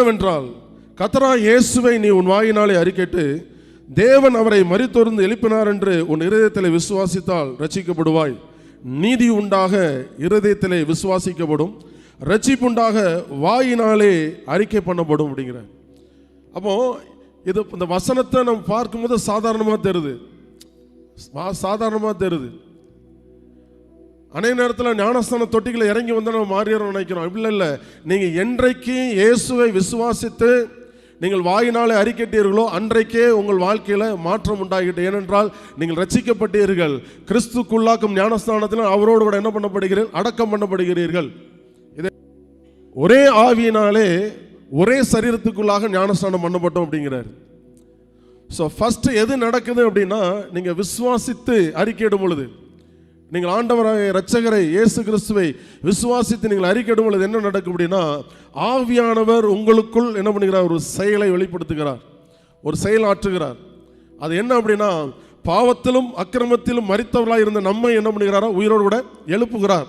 என்னவென்றால், கர்த்தராகிய இயேசுவை நீ உன் வாயினாலே அறிக்கையிட்டு தேவன் அவரை மரித்தோர்ந்து எழுப்பினார் என்று உன் இருதயத்திலே விசுவாசித்தால் ரட்சிக்கப்படுவாய். நீதி உண்டாக இருதயத்திலே விசுவாசிக்கப்படும், ரட்சிப்புண்டாக வாயினாலே அறிக்கை பண்ணப்படும் அப்படிங்கிற. அப்போ இது இந்த வசனத்தை நம்ம பார்க்கும்போது சாதாரணமாக தெரியுது. அநேக நேரத்தில் ஞானஸ்தான தொட்டிகளை இறங்கி வந்து நம்ம மாறிடுறோம் நினைக்கிறோம். இல்லை, நீங்கள் என்றைக்கு இயேசுவை விசுவாசித்து நீங்கள் வாயினாலே அறிக்கையிட்டீர்களோ அன்றைக்கே உங்கள் வாழ்க்கையில் மாற்றம் உண்டாகிட்டு. ஏனென்றால் நீங்கள் ரட்சிக்கப்பட்டீர்கள், கிறிஸ்துக்குள்ளாக்கும் ஞானஸ்தானத்தில் அவரோடு கூட என்ன பண்ணப்படுகிறீர்கள், அடக்கம் பண்ணப்படுகிறீர்கள். இதை ஒரே ஆவியினாலே ஒரே சரீரத்துக்குள்ளாக ஞானஸ்தானம் பண்ணப்பட்டோம் அப்படிங்கிறார். ஸோ ஃபர்ஸ்ட் எது நடக்குது அப்படின்னா, நீங்கள் விசுவாசித்து அறிக்கையிடும் பொழுது, நீங்கள் ஆண்டவராக இரட்சகரை இயேசு கிறிஸ்துவை விசுவாசித்து நீங்கள் அறிக்கையிடும் பொழுது என்ன நடக்கும் அப்படின்னா, ஆவியானவர் உங்களுக்குள் என்ன பண்ணுகிறார், ஒரு செயலை வெளிப்படுத்துகிறார், ஒரு செயல் ஆற்றுகிறார். அது என்ன அப்படின்னா, பாவத்திலும் அக்கிரமத்திலும் மரித்தவர்களாக இருந்த நம்மை என்ன பண்ணுகிறாரா, உயிரோடு கூட எழுப்புகிறார்.